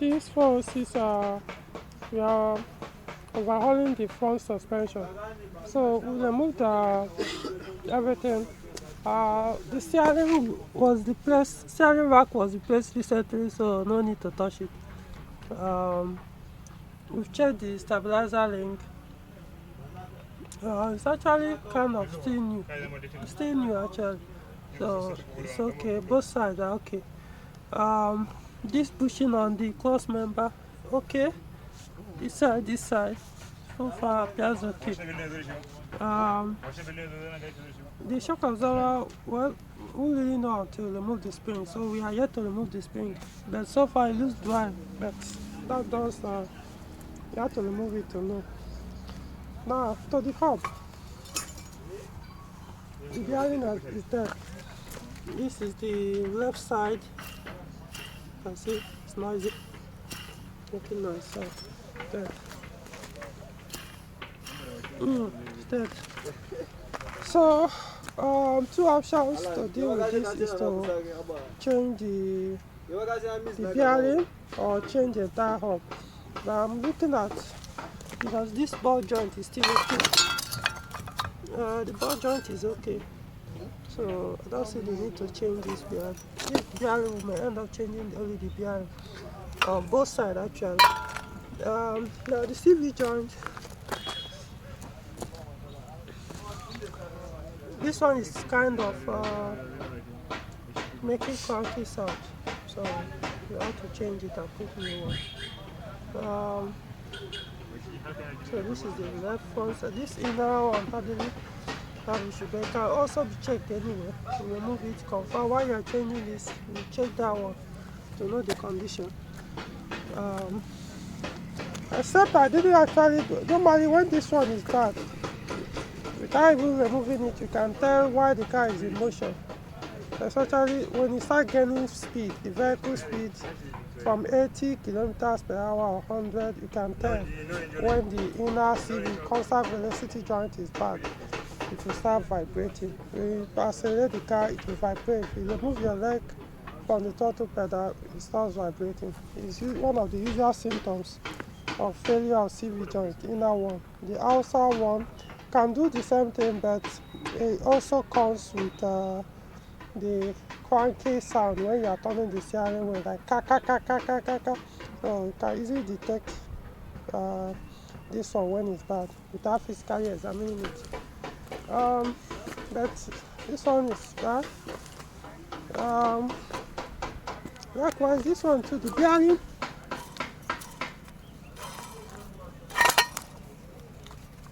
things first is we are overhauling the front suspension. So we removed everything. The steering rack was replaced recently, so no need to touch it. We've checked the stabilizer link. It's actually kind of still new. It's still new actually, so it's okay. Both sides are okay. This bushing on the close member, okay. This side, so far appears okay. The shock absorber, well, we really know how to remove the spring, so we are yet to remove the spring. But so far it looks dry, but that does, you have to remove it to know. Now to the hub. The bearing is there. This is the left side. You can see it's noisy, making noise. So there. It's dead. So two options to deal with this is to change the bearing or change the entire hub. But I'm looking at, because this ball joint is still okay. The ball joint is okay, so I don't see the need to change this bearing. This bearing we may end up changing only the bearing on both sides actually. Now the CV joint, this one is kind of making cranky sound, so you have to change it and put new one. So this is the left front. So this inner one probably should be can also be checked anyway. So remove it, confirm while you are changing this. You check that one to know the condition. Except I didn't actually do. Normally when this one is bad, without even removing it, you can tell why the car is in motion. Especially when you start gaining speed, the vehicle speed from 80 kilometers per hour or 100, you can tell when the inner CV constant velocity joint is bad. It will start vibrating. When you accelerate the car, it will vibrate. If you remove your leg from the throttle pedal, it starts vibrating. It's one of the usual symptoms of failure of CV joint, inner one. The outside one can do the same thing, but it also comes with the cranky sound when you are turning the steering wheel, like ka ka ka ka ka ka ka. So you can easily detect this one when it's bad without physically examining it. But this one is bad. Likewise, this one too, the bearing.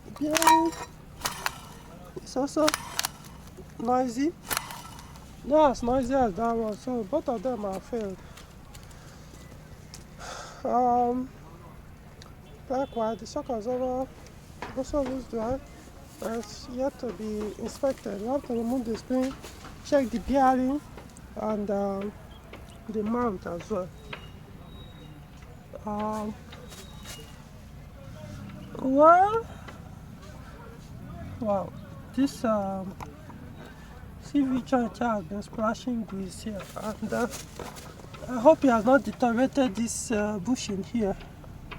The bearing is also noisy. Not as noisy as that one, so both of them are failed. Likewise, the shock absorber also looks dry. It's yet to be inspected. You have to remove the spring, check the bearing and the mount as well. Wow, this CV joint has been splashing grease here, and I hope it has not deteriorated this bushing here.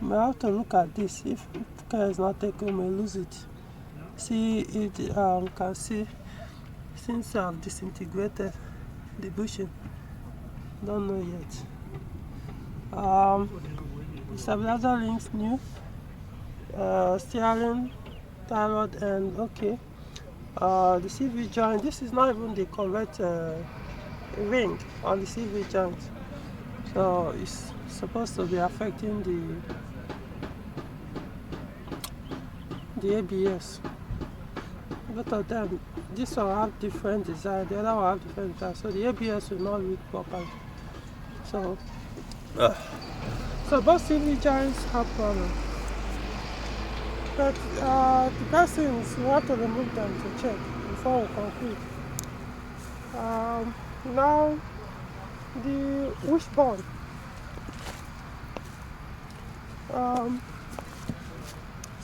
We may have to look at this. If care is not taken, we may lose it. See, it can see since I've disintegrated the bushing. Don't know yet. The stabilizer links new. Steering, tie rod, and okay. The CV joint, this is not even the correct ring on the CV joint, so it's supposed to be affecting the ABS. Both of them, this one have different design, the other one have different design, so the ABS will not read properly. So both CV joints have problems. But the best thing is we have to remove them to check before we conclude. Now, the wishbone.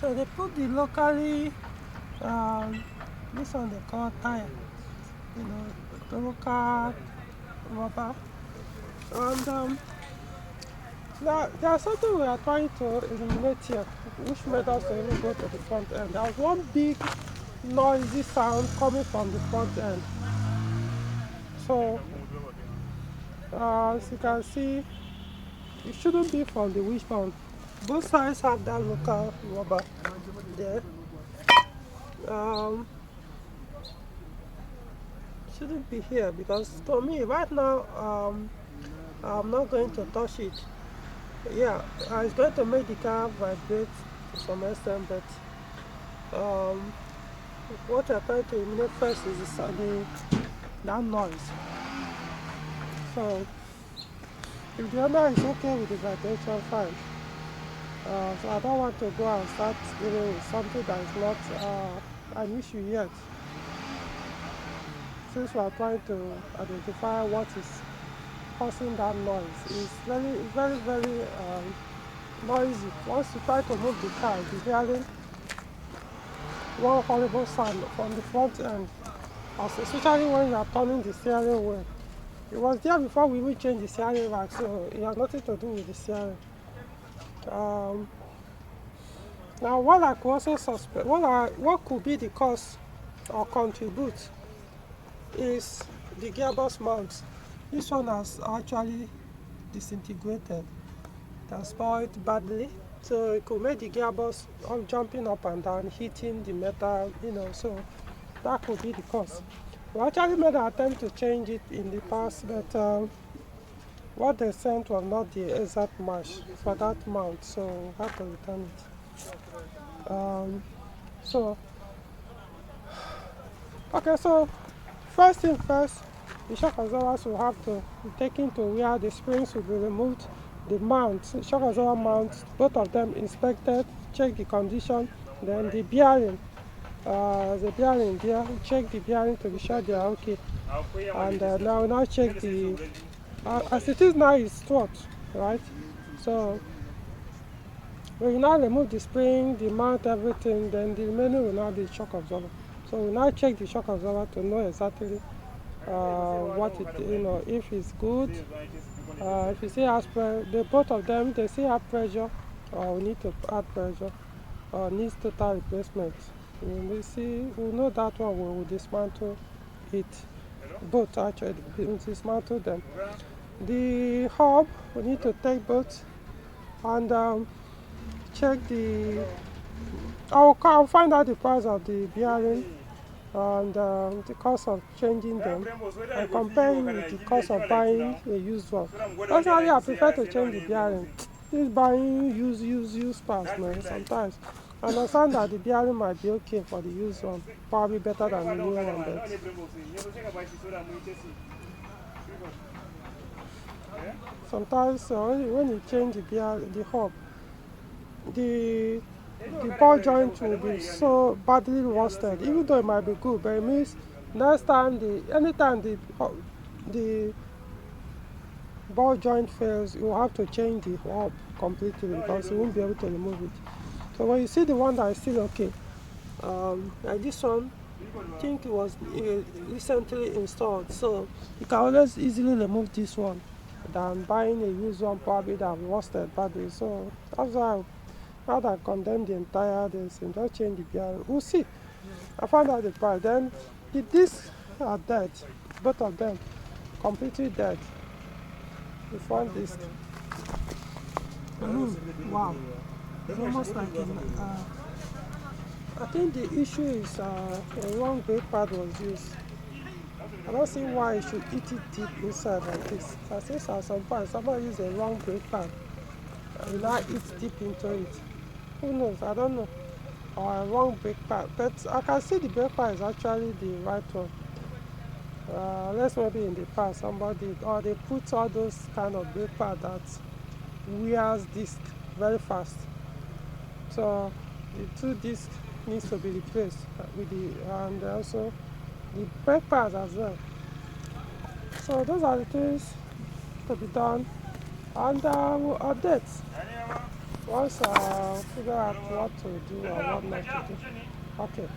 So they put the locally, this one they call tire, the local rubber. And Now, there's something we are trying to eliminate here, which made us to even go to the front end. There's one big noisy sound coming from the front end. So, as you can see, it shouldn't be from the wishbone. Both sides have that local rubber there. Shouldn't be here because to me right now, I'm not going to touch it. Yeah, it's going to make the car vibrate to some extent, but what I'm trying to eliminate first is that noise. So if the owner is okay with the vibration, fine. So I don't want to go and start dealing with something that is not an issue yet. Since we are trying to identify what is causing that noise, it's very noisy. Once you try to move the car, you're hearing one horrible sound from the front end, especially when you are turning the steering wheel. It was there before we even changed the steering rack, so it has nothing to do with the steering. Now, what I could also suspect, what could be the cause or contribute is the gearbox mount. This one has actually disintegrated. It has spoiled badly, so it could make the gearbox jumping up and down, hitting the metal, so that could be the cause. We actually made an attempt to change it in the past, but what they sent was not the exact match for that mount, so we have to return it. So first thing first, the shock absorbers will have to be taken to where the springs will be removed, the mount, shock absorber mount, both of them inspected, check the condition, then the bearing, the bearing there, check the bearing to be sure they are okay, and now check the, as it is now it's taut, right? So when you now remove the spring, the mount, everything, then the remaining will now be shock absorber. So we now check the shock absorber to know exactly what it, if it's good. If you see both of them, they still have pressure, or we need to add pressure, or needs total replacement. We know that one, we will dismantle it. Both actually, we will dismantle them. The hub, we need to take both and check the. I'll find out the price of the bearing and the cost of changing them, and comparing with the cost of buying a used one. Personally, I prefer to change the bearing. This buying used parts, man, sometimes. I understand that the bearing might be okay for the used one, probably better than the new one, but sometimes when you change the hub, the ball joint will be so badly rusted, even though it might be good, but it means next time, anytime the ball joint fails, you will have to change the hub completely because you won't be able to remove it. So when you see the one that is still okay, like this one, I think it was recently installed, so you can always easily remove this one than buying a used one probably that rusted badly. So that's why I condemn the entire this and just change the bearing. We'll see. I found out the price. Then the discs are dead, both of them completely dead. The front disc. Wow, it's almost like I think the issue is a wrong brake pad was used. I don't see why you should eat it deep inside like this. I think at some point somebody used a wrong brake pad and now eat deep into it. Who knows? I don't know. Or a wrong brake pad. But I can see the brake pad is actually the right one. Unless maybe in the past somebody, or they put all those kind of brake pad that wears disc very fast. So the two discs needs to be replaced with and also the brake pads as well. So those are the things to be done, and we'll update once I figure out what to do or what not to do. Okay.